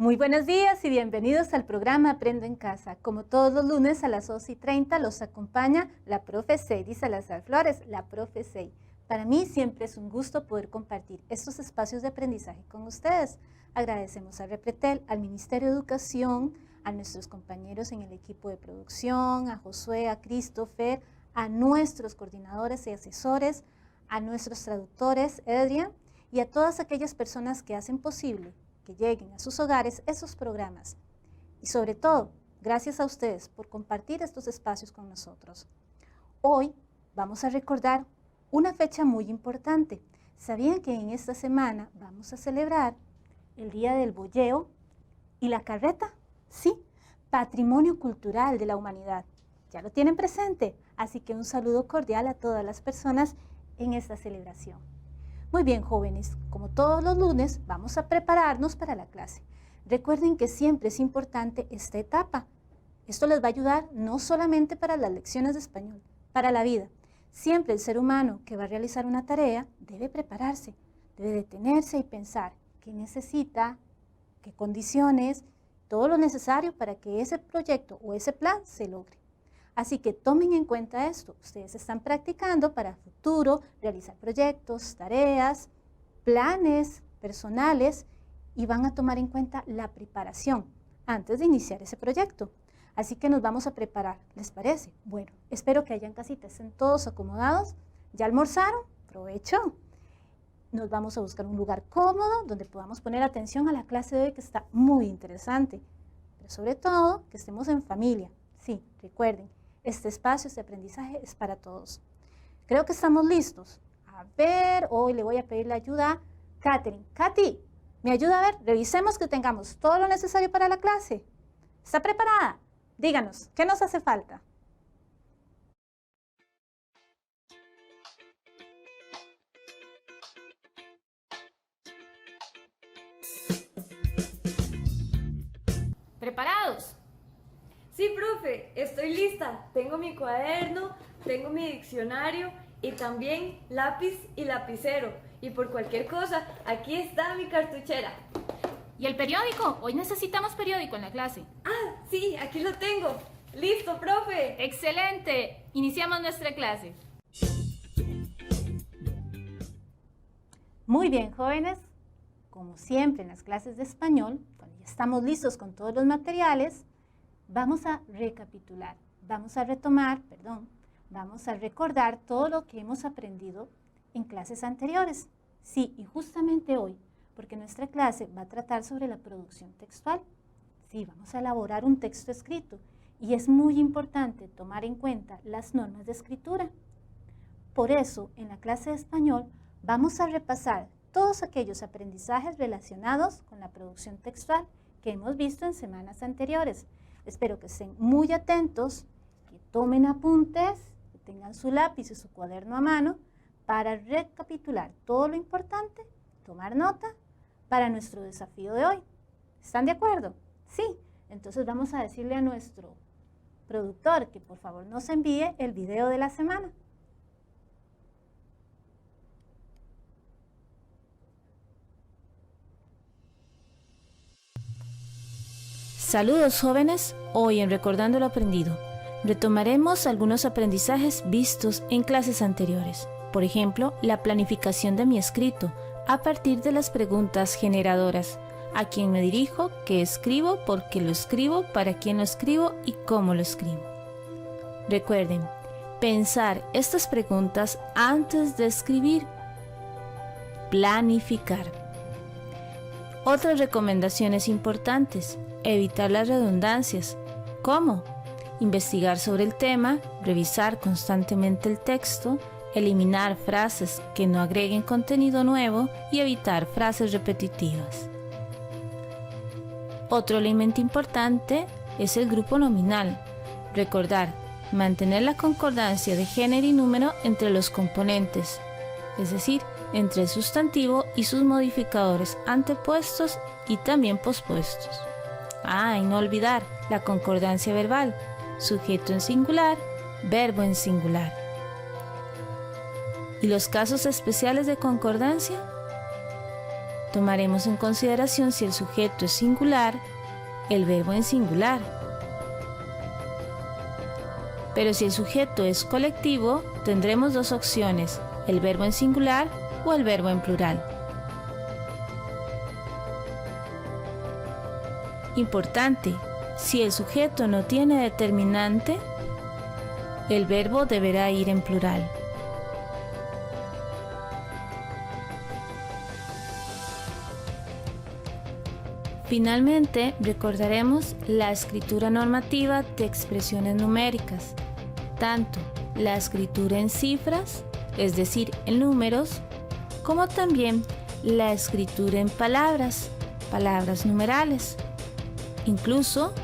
Muy buenos días y bienvenidos al programa Aprendo en Casa. Como todos los lunes a las 11:30 los acompaña la profe Seidy Salazar Flores, la profe Seidy. Para mí siempre es un gusto poder compartir estos espacios de aprendizaje con ustedes. Agradecemos a Repretel, al Ministerio de Educación, a nuestros compañeros en el equipo de producción, a Josué, a Christopher, a nuestros coordinadores y asesores, a nuestros traductores, Adrián, y a todas aquellas personas que hacen posible que lleguen a sus hogares esos programas. Y sobre todo, gracias a ustedes por compartir estos espacios con nosotros. Hoy vamos a recordar una fecha muy importante. ¿Sabían que en esta semana vamos a celebrar el Día del Boyeo y la carreta? Sí, Patrimonio Cultural de la Humanidad. Ya lo tienen presente, así que un saludo cordial a todas las personas en esta celebración. Muy bien, jóvenes, como todos los lunes, vamos a prepararnos para la clase. Recuerden que siempre es importante esta etapa. Esto les va a ayudar no solamente para las lecciones de español, para la vida. Siempre el ser humano que va a realizar una tarea debe prepararse, debe detenerse y pensar qué necesita, qué condiciones, todo lo necesario para que ese proyecto o ese plan se logre. Así que tomen en cuenta esto. Ustedes están practicando para futuro realizar proyectos, tareas, planes personales y van a tomar en cuenta la preparación antes de iniciar ese proyecto. Así que nos vamos a preparar, ¿les parece? Bueno, espero que allá en casita estén todos acomodados. ¿Ya almorzaron? ¡Provecho! Nos vamos a buscar un lugar cómodo donde podamos poner atención a la clase de hoy, que está muy interesante. Pero sobre todo, que estemos en familia. Sí, recuerden, este espacio de aprendizaje es para todos. Creo que estamos listos. A ver, hoy le voy a pedir la ayuda a Katherine. Katy, ¿me ayuda a ver? Revisemos que tengamos todo lo necesario para la clase. ¿Está preparada? Díganos, ¿qué nos hace falta? ¿Preparados? Sí, profe, estoy lista. Tengo mi cuaderno, tengo mi diccionario y también lápiz y lapicero. Y por cualquier cosa, aquí está mi cartuchera. ¿Y el periódico? Hoy necesitamos periódico en la clase. Ah, sí, aquí lo tengo. ¡Listo, profe! ¡Excelente! Iniciamos nuestra clase. Muy bien, jóvenes. Como siempre en las clases de español, cuando ya estamos listos con todos los materiales, vamos a recapitular, vamos a recordar todo lo que hemos aprendido en clases anteriores. Sí, y justamente hoy, porque nuestra clase va a tratar sobre la producción textual. Sí, vamos a elaborar un texto escrito y es muy importante tomar en cuenta las normas de escritura. Por eso, en la clase de español vamos a repasar todos aquellos aprendizajes relacionados con la producción textual que hemos visto en semanas anteriores. Espero que estén muy atentos, que tomen apuntes, que tengan su lápiz y su cuaderno a mano para recapitular todo lo importante, tomar nota para nuestro desafío de hoy. ¿Están de acuerdo? Sí. Entonces vamos a decirle a nuestro productor que por favor nos envíe el video de la semana. Saludos jóvenes, hoy en Recordando lo Aprendido, retomaremos algunos aprendizajes vistos en clases anteriores. Por ejemplo, la planificación de mi escrito, a partir de las preguntas generadoras. ¿A quién me dirijo? ¿Qué escribo? ¿Por qué lo escribo? ¿Para quién lo escribo? ¿Y cómo lo escribo? Recuerden, pensar estas preguntas antes de escribir. Planificar. Otras recomendaciones importantes. Evitar las redundancias. ¿Cómo? Investigar sobre el tema, revisar constantemente el texto, eliminar frases que no agreguen contenido nuevo y evitar frases repetitivas. Otro elemento importante es el grupo nominal. Recordar, mantener la concordancia de género y número entre los componentes, es decir, entre el sustantivo y sus modificadores antepuestos y también pospuestos. Y no olvidar la concordancia verbal, sujeto en singular, verbo en singular. ¿Y los casos especiales de concordancia? Tomaremos en consideración si el sujeto es singular, el verbo en singular. Pero si el sujeto es colectivo, tendremos dos opciones, el verbo en singular o el verbo en plural. Importante, si el sujeto no tiene determinante, el verbo deberá ir en plural. Finalmente, recordaremos la escritura normativa de expresiones numéricas, tanto la escritura en cifras, es decir, en números, como también la escritura en palabras, palabras numerales, incluso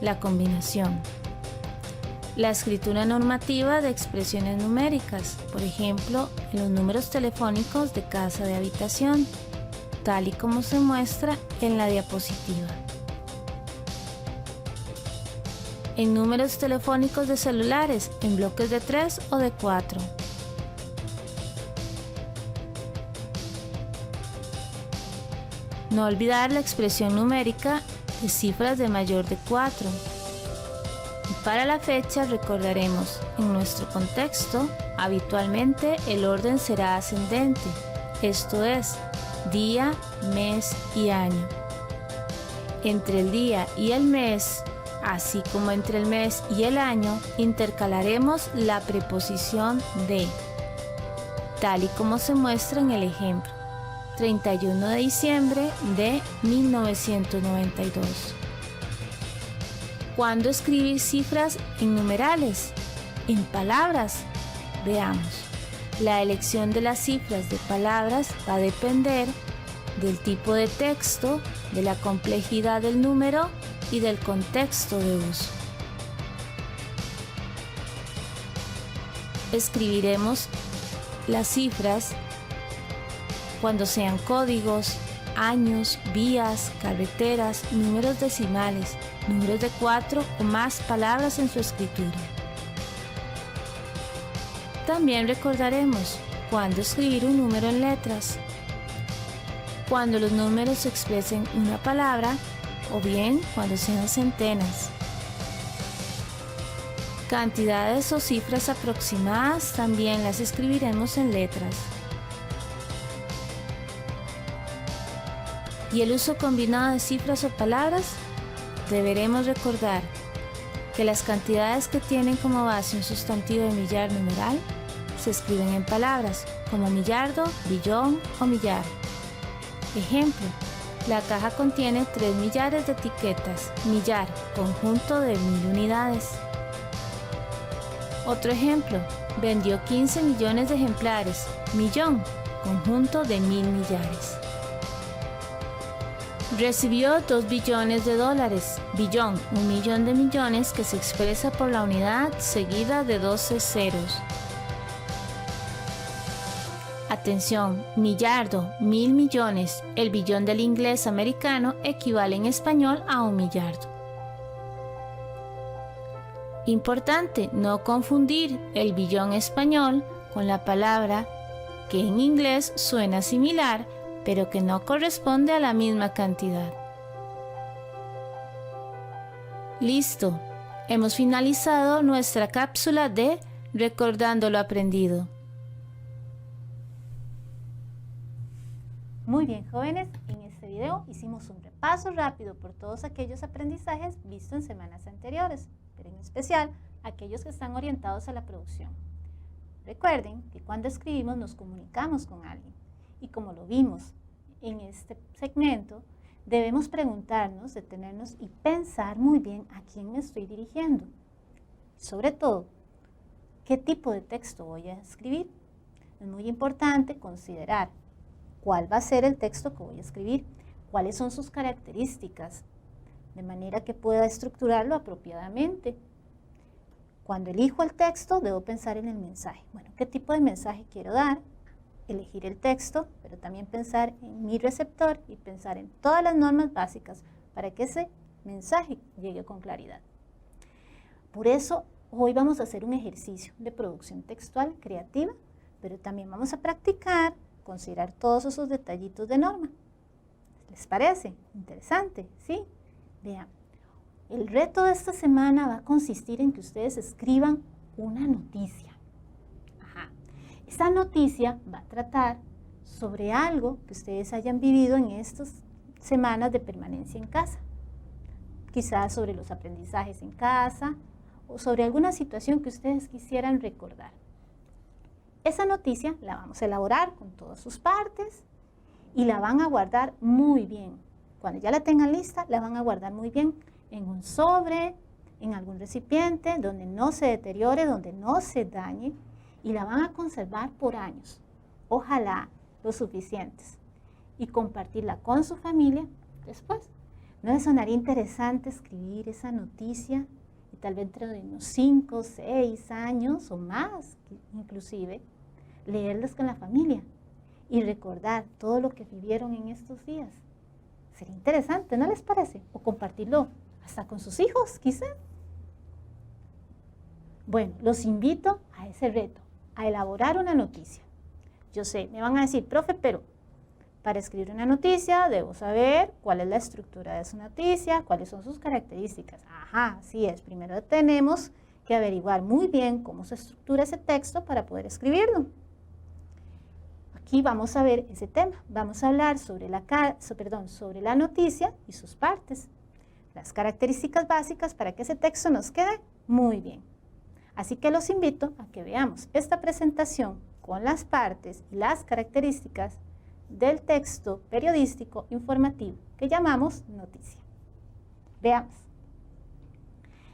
la combinación. La escritura normativa de expresiones numéricas, por ejemplo, en los números telefónicos de casa de habitación, tal y como se muestra en la diapositiva. En números telefónicos de celulares, en bloques de 3 o de 4. No olvidar la expresión numérica de cifras de mayor de 4. Y para la fecha recordaremos, en nuestro contexto, habitualmente el orden será ascendente, esto es, día, mes y año. Entre el día y el mes, así como entre el mes y el año, intercalaremos la preposición de, tal y como se muestra en el ejemplo. 31 de diciembre de 1992. ¿Cuándo escribir cifras en numerales? En palabras. Veamos. La elección de las cifras de palabras va a depender del tipo de texto, de la complejidad del número y del contexto de uso. Escribiremos las cifras cuando sean códigos, años, vías, carreteras, números decimales, números de 4 o más palabras en su escritura. También recordaremos cuándo escribir un número en letras, cuando los números expresen una palabra o bien cuando sean centenas. Cantidades o cifras aproximadas también las escribiremos en letras. Y el uso combinado de cifras o palabras, deberemos recordar que las cantidades que tienen como base un sustantivo de millar numeral se escriben en palabras como millardo, billón o millar. Ejemplo, la caja contiene 3 millares de etiquetas, millar, conjunto de 1000 unidades. Otro ejemplo, vendió 15 millones de ejemplares, millón, conjunto de 1000 millares. Recibió 2 billones de dólares, billón, 1 millón de millones que se expresa por la unidad seguida de 12 ceros. Atención, millardo, 1000 millones, el billón del inglés americano equivale en español a 1 millardo. Importante no confundir el billón español con la palabra que en inglés suena similar, pero que no corresponde a la misma cantidad. Listo, hemos finalizado nuestra cápsula de Recordando lo aprendido. Muy bien, jóvenes, en este video hicimos un repaso rápido por todos aquellos aprendizajes vistos en semanas anteriores, pero en especial aquellos que están orientados a la producción. Recuerden que cuando escribimos nos comunicamos con alguien y como lo vimos en este segmento, debemos preguntarnos, detenernos y pensar muy bien a quién me estoy dirigiendo. Sobre todo, ¿qué tipo de texto voy a escribir? Es muy importante considerar cuál va a ser el texto que voy a escribir, cuáles son sus características, de manera que pueda estructurarlo apropiadamente. Cuando elijo el texto, debo pensar en el mensaje. Bueno, ¿qué tipo de mensaje quiero dar? Elegir el texto, pero también pensar en mi receptor y pensar en todas las normas básicas para que ese mensaje llegue con claridad. Por eso, hoy vamos a hacer un ejercicio de producción textual creativa, pero también vamos a practicar, considerar todos esos detallitos de norma. ¿Les parece? Interesante, ¿sí? Vean, el reto de esta semana va a consistir en que ustedes escriban una noticia. Esta noticia va a tratar sobre algo que ustedes hayan vivido en estas semanas de permanencia en casa. Quizás sobre los aprendizajes en casa o sobre alguna situación que ustedes quisieran recordar. Esa noticia la vamos a elaborar con todas sus partes y la van a guardar muy bien. Cuando ya la tengan lista, la van a guardar muy bien en un sobre, en algún recipiente donde no se deteriore, donde no se dañe, y la van a conservar por años, ojalá los suficientes, y compartirla con su familia después. ¿No les sonaría interesante escribir esa noticia y tal vez dentro de unos 5, 6 años o más, inclusive, leerlas con la familia y recordar todo lo que vivieron en estos días? Sería interesante, ¿no les parece? O compartirlo hasta con sus hijos, quizá. Bueno, los invito a ese reto, a elaborar una noticia. Yo sé, me van a decir, profe, pero para escribir una noticia debo saber cuál es la estructura de su noticia, cuáles son sus características. Ajá, así es. Primero tenemos que averiguar muy bien cómo se estructura ese texto para poder escribirlo. Aquí vamos a ver ese tema. Vamos a hablar sobre la noticia y sus partes. Las características básicas para que ese texto nos quede muy bien. Así que los invito a que veamos esta presentación con las partes y las características del texto periodístico informativo que llamamos noticia. Veamos.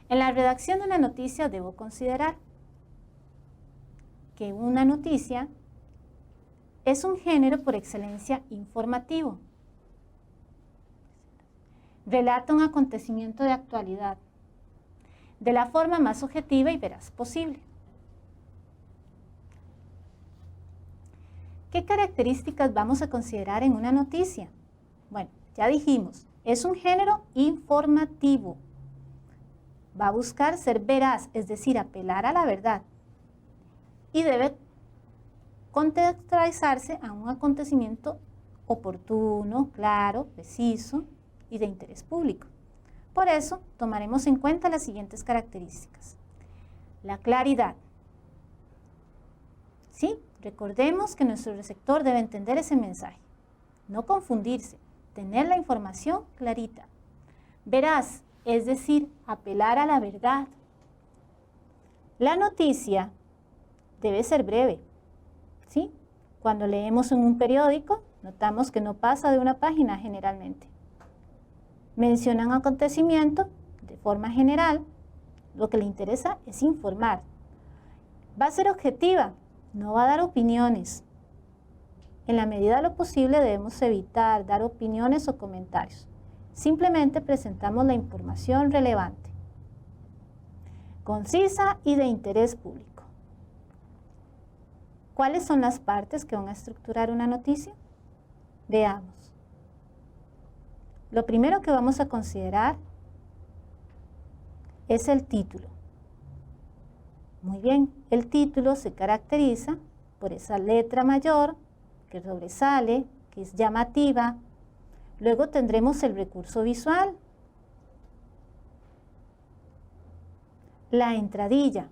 En la redacción de una noticia debo considerar que una noticia es un género por excelencia informativo. Relata un acontecimiento de actualidad de la forma más objetiva y veraz posible. ¿Qué características vamos a considerar en una noticia? Bueno, ya dijimos, es un género informativo. Va a buscar ser veraz, es decir, apelar a la verdad. Y debe contextualizarse a un acontecimiento oportuno, claro, preciso y de interés público. Por eso, tomaremos en cuenta las siguientes características. La claridad. ¿Sí? Recordemos que nuestro receptor debe entender ese mensaje, no confundirse, tener la información clarita. Veraz, es decir, apelar a la verdad. La noticia debe ser breve, ¿sí? Cuando leemos en un periódico, notamos que no pasa de una página generalmente. Mencionan acontecimiento de forma general, lo que le interesa es informar. Va a ser objetiva, no va a dar opiniones. En la medida de lo posible debemos evitar dar opiniones o comentarios. Simplemente presentamos la información relevante. Concisa y de interés público. ¿Cuáles son las partes que van a estructurar una noticia? Veamos. Lo primero que vamos a considerar es el título. Muy bien, el título se caracteriza por esa letra mayor que sobresale, que es llamativa. Luego tendremos el recurso visual, la entradilla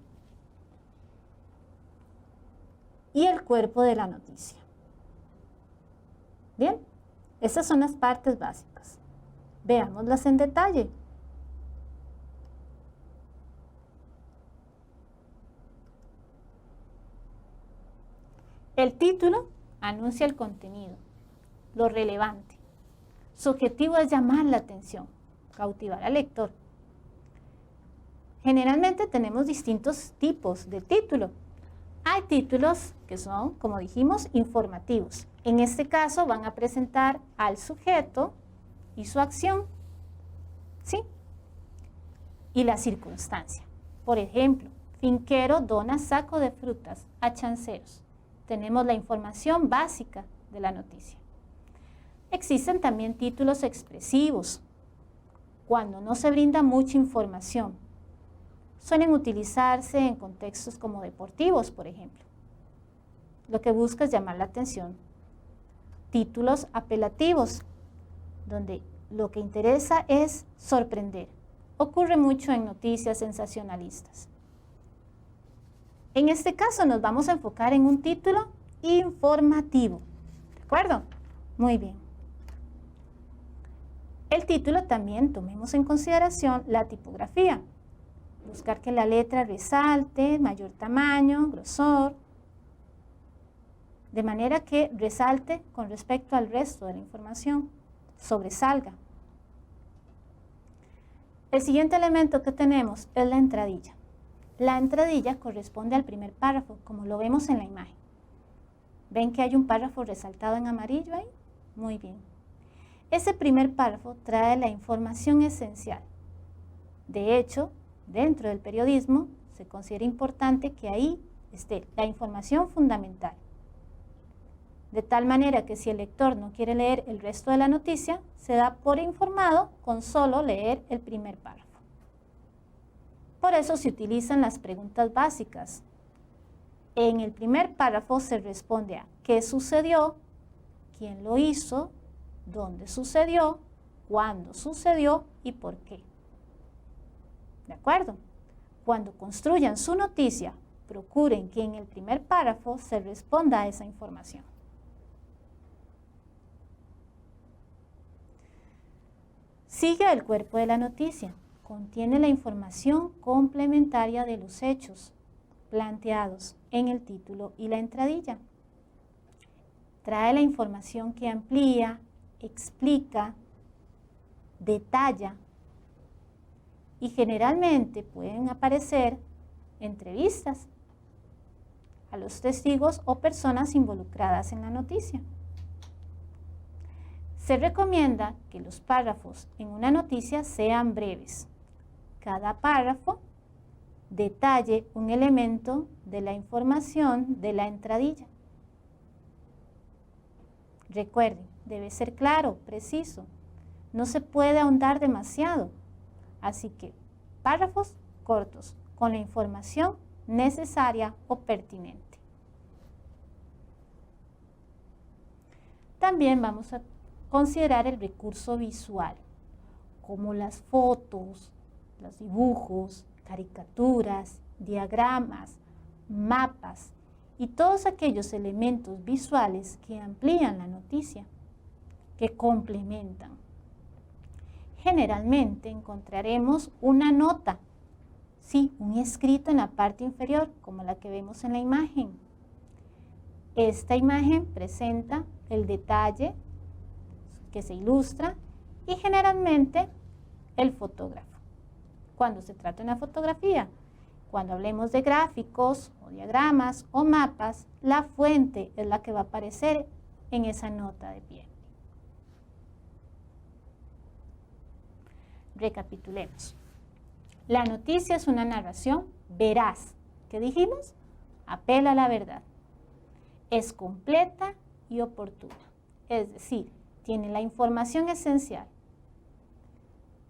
y el cuerpo de la noticia. Bien, esas son las partes básicas. Veámoslas en detalle. El título anuncia el contenido, lo relevante. Su objetivo es llamar la atención, cautivar al lector. Generalmente tenemos distintos tipos de título. Hay títulos que son, como dijimos, informativos. En este caso van a presentar al sujeto y su acción, ¿sí? Y la circunstancia. Por ejemplo, finquero dona saco de frutas a chanceros. Tenemos la información básica de la noticia. Existen también títulos expresivos, cuando no se brinda mucha información. Suelen utilizarse en contextos como deportivos, por ejemplo. Lo que busca es llamar la atención. Títulos apelativos. donde lo que interesa es sorprender. Ocurre mucho en noticias sensacionalistas. En este caso nos vamos a enfocar en un título informativo. ¿De acuerdo? Muy bien. El título también tomemos en consideración la tipografía. Buscar que la letra resalte, mayor tamaño, grosor, de manera que resalte con respecto al resto de la información, sobresalga. El siguiente elemento que tenemos es la entradilla. La entradilla corresponde al primer párrafo, como lo vemos en la imagen. ¿Ven que hay un párrafo resaltado en amarillo ahí? Muy bien. Ese primer párrafo trae la información esencial. De hecho, dentro del periodismo se considera importante que ahí esté la información fundamental. De tal manera que si el lector no quiere leer el resto de la noticia, se da por informado con solo leer el primer párrafo. Por eso se utilizan las preguntas básicas. En el primer párrafo se responde a qué sucedió, quién lo hizo, dónde sucedió, cuándo sucedió y por qué. ¿De acuerdo? Cuando construyan su noticia, procuren que en el primer párrafo se responda a esa información. Sigue el cuerpo de la noticia. Contiene la información complementaria de los hechos planteados en el título y la entradilla. Trae la información que amplía, explica, detalla y generalmente pueden aparecer entrevistas a los testigos o personas involucradas en la noticia. Se recomienda que los párrafos en una noticia sean breves. Cada párrafo detalle un elemento de la información de la entradilla. Recuerden, debe ser claro, preciso. No se puede ahondar demasiado. Así que, párrafos cortos con la información necesaria o pertinente. También vamos a considerar el recurso visual, como las fotos, los dibujos, caricaturas, diagramas, mapas y todos aquellos elementos visuales que amplían la noticia, que complementan. Generalmente encontraremos una nota, sí, un escrito en la parte inferior, como la que vemos en la imagen. Esta imagen presenta el detalle que se ilustra y generalmente el fotógrafo. Cuando se trata de una fotografía, cuando hablemos de gráficos o diagramas o mapas, la fuente es la que va a aparecer en esa nota de pie. Recapitulemos. La noticia es una narración veraz. ¿Qué dijimos? Apela a la verdad. Es completa y oportuna. Es decir, tiene la información esencial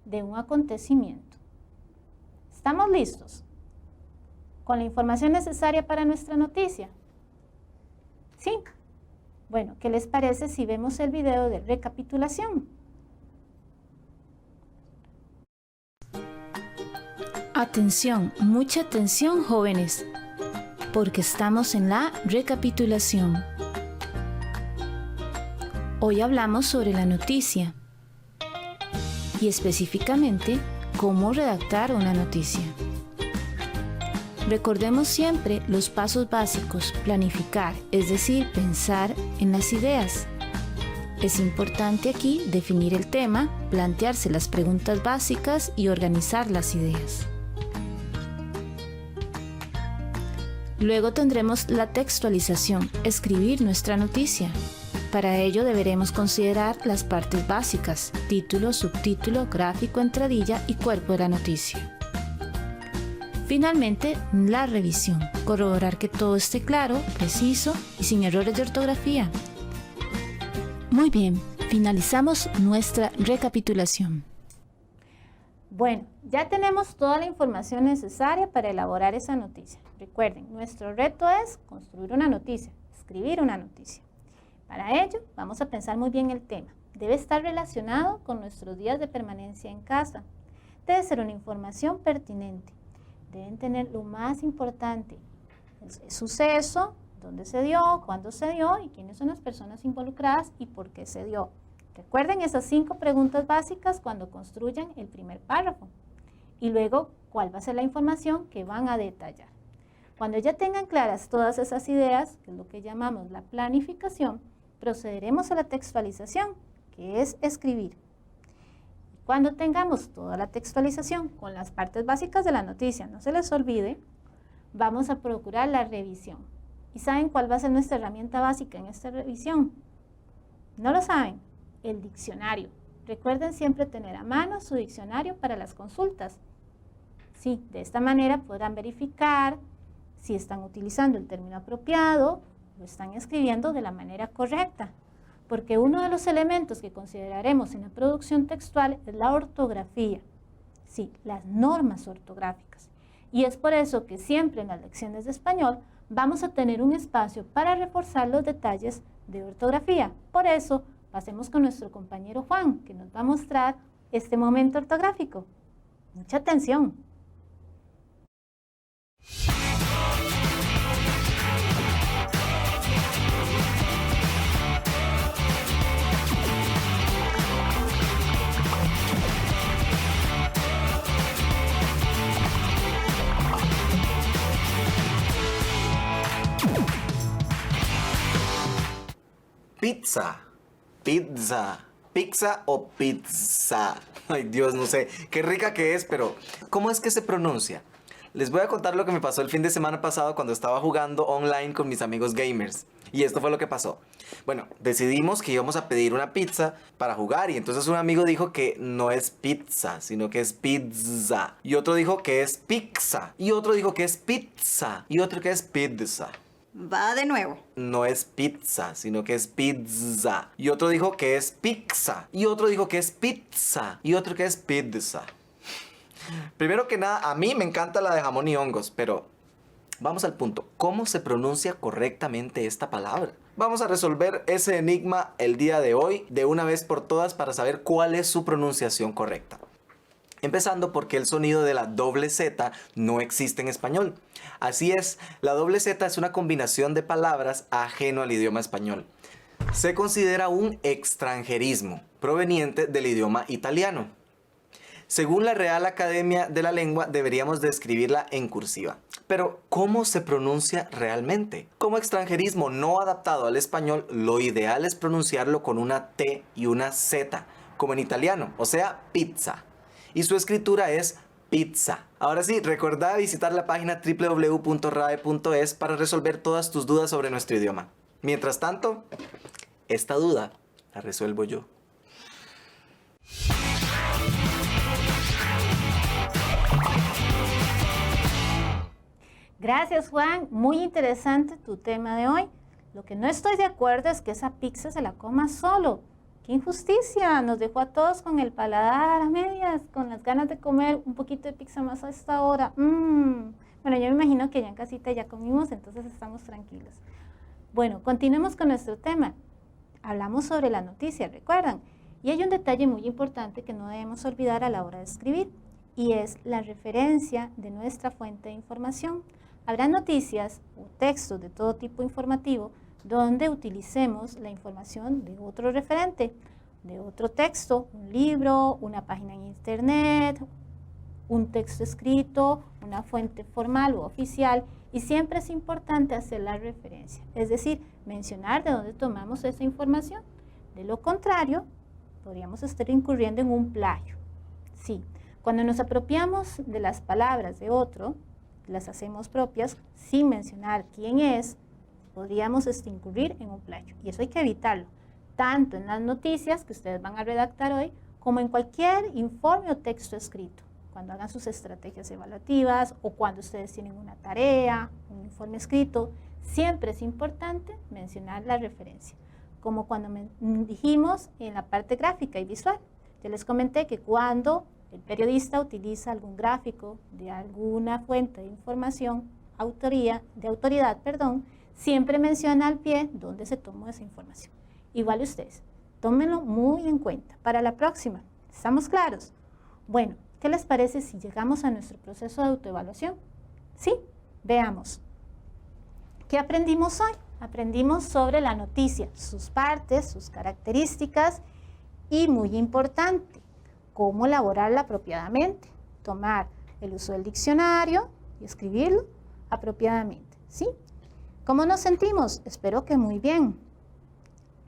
de un acontecimiento. ¿Estamos listos con la información necesaria para nuestra noticia? ¿Sí? Bueno, ¿qué les parece si vemos el video de recapitulación? Atención, mucha atención, jóvenes, porque estamos en la recapitulación. Hoy hablamos sobre la noticia y específicamente cómo redactar una noticia. Recordemos siempre los pasos básicos: planificar, es decir, pensar en las ideas. Es importante aquí definir el tema, plantearse las preguntas básicas y organizar las ideas. Luego tendremos la textualización, escribir nuestra noticia. Para ello deberemos considerar las partes básicas: título, subtítulo, gráfico, entradilla y cuerpo de la noticia. Finalmente, la revisión, corroborar que todo esté claro, preciso y sin errores de ortografía. Muy bien, finalizamos nuestra recapitulación. Bueno, ya tenemos toda la información necesaria para elaborar esa noticia. Recuerden, nuestro reto es construir una noticia, escribir una noticia. Para ello, vamos a pensar muy bien el tema. debe estar relacionado con nuestros días de permanencia en casa. Debe ser una información pertinente. Deben tener lo más importante, el suceso, dónde se dio, cuándo se dio y quiénes son las personas involucradas y por qué se dio. Recuerden esas 5 preguntas básicas cuando construyan el primer párrafo. Y luego, ¿cuál va a ser la información que van a detallar? Cuando ya tengan claras todas esas ideas, que es lo que llamamos la planificación, procederemos a la textualización, que es escribir. Cuando tengamos toda la textualización con las partes básicas de la noticia, no se les olvide, vamos a procurar la revisión. ¿Y saben cuál va a ser nuestra herramienta básica en esta revisión? ¿No lo saben? El diccionario. Recuerden siempre tener a mano su diccionario para las consultas. Sí, de esta manera podrán verificar si están utilizando el término apropiado, lo están escribiendo de la manera correcta. Porque uno de los elementos que consideraremos en la producción textual es la ortografía. Sí, las normas ortográficas. Y es por eso que siempre en las lecciones de español vamos a tener un espacio para reforzar los detalles de ortografía. Por eso, pasemos con nuestro compañero Juan, que nos va a mostrar este momento ortográfico. Mucha atención. Pizza, pizza, pizza o pizza. Ay Dios, no sé qué rica que es, pero ¿cómo es que se pronuncia? Les voy a contar lo que me pasó el fin de semana pasado cuando estaba jugando online con mis amigos gamers. Y esto fue lo que pasó. Bueno, decidimos que íbamos a pedir una pizza para jugar y entonces un amigo dijo que no es pizza, sino que es pizza. Y otro dijo que es pizza. Y otro dijo que es pizza. Y otro que es pizza. Va de nuevo. No es pizza, sino que es pizza. Y otro dijo que es pizza. Y otro dijo que es pizza. Y otro que es pizza. Primero que nada, a mí me encanta la de jamón y hongos, pero vamos al punto. ¿Cómo se pronuncia correctamente esta palabra? Vamos a resolver ese enigma el día de hoy de una vez por todas para saber cuál es su pronunciación correcta. Empezando porque el sonido de la doble Z no existe en español. Así es, la doble Z es una combinación de palabras ajeno al idioma español. Se considera un extranjerismo proveniente del idioma italiano. Según la Real Academia de la Lengua, deberíamos de escribirla en cursiva. Pero, ¿cómo se pronuncia realmente? Como extranjerismo no adaptado al español, lo ideal es pronunciarlo con una T y una Z, como en italiano, o sea, pizza. Y su escritura es pizza. Ahora sí, recordá visitar la página www.rae.es para resolver todas tus dudas sobre nuestro idioma. Mientras tanto, esta duda la resuelvo yo. Gracias, Juan. Muy interesante tu tema de hoy. Lo que no estoy de acuerdo es que esa pizza se la coma solo. ¡Qué injusticia! Nos dejó a todos con el paladar a medias, con las ganas de comer un poquito de pizza más a esta hora. Bueno, yo me imagino que ya en casita ya comimos, entonces estamos tranquilos. Bueno, continuemos con nuestro tema. Hablamos sobre la noticia, ¿recuerdan? Y hay un detalle muy importante que no debemos olvidar a la hora de escribir, y es la referencia de nuestra fuente de información. Habrá noticias o textos de todo tipo informativo donde utilicemos la información de otro referente, de otro texto, un libro, una página en internet, un texto escrito, una fuente formal o oficial, y siempre es importante hacer la referencia, es decir, mencionar de dónde tomamos esa información. De lo contrario, podríamos estar incurriendo en un plagio. Sí, cuando nos apropiamos de las palabras de otro, las hacemos propias sin mencionar quién es, podríamos incurrir en un plagio. Y eso hay que evitarlo, tanto en las noticias que ustedes van a redactar hoy, como en cualquier informe o texto escrito, cuando hagan sus estrategias evaluativas o cuando ustedes tienen una tarea, un informe escrito, siempre es importante mencionar la referencia. Como cuando dijimos en la parte gráfica y visual. Yo les comenté que cuando el periodista utiliza algún gráfico de alguna fuente de información, de autoridad, siempre menciona al pie dónde se tomó esa información. Igual ustedes, tómenlo muy en cuenta para la próxima. ¿Estamos claros? Bueno, ¿qué les parece si llegamos a nuestro proceso de autoevaluación? ¿Sí? Veamos. ¿Qué aprendimos hoy? Aprendimos sobre la noticia, sus partes, sus características y, muy importante, cómo elaborarla apropiadamente. Tomar el uso del diccionario y escribirlo apropiadamente. ¿Sí? ¿Cómo nos sentimos? Espero que muy bien.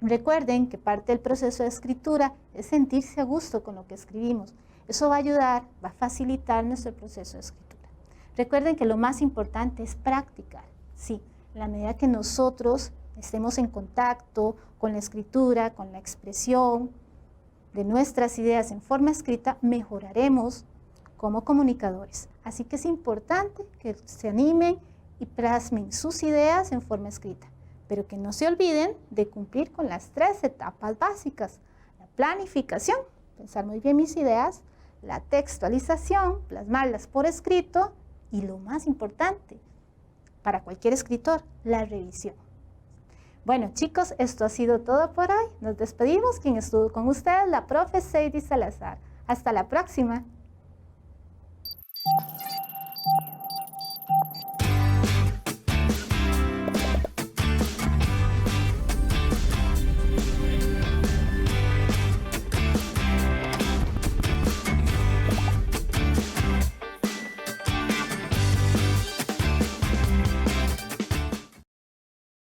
Recuerden que parte del proceso de escritura es sentirse a gusto con lo que escribimos. Eso va a ayudar, va a facilitar nuestro proceso de escritura. Recuerden que lo más importante es practicar. Sí, en la medida que nosotros estemos en contacto con la escritura, con la expresión de nuestras ideas en forma escrita, mejoraremos como comunicadores. Así que es importante que se animen y plasmen sus ideas en forma escrita, pero que no se olviden de cumplir con las 3 etapas básicas: la planificación, pensar muy bien mis ideas, la textualización, plasmarlas por escrito, y lo más importante para cualquier escritor, la revisión. Bueno, chicos, esto ha sido todo por hoy. Nos despedimos. Quien estuvo con ustedes, la profe Sadie Salazar. Hasta la próxima.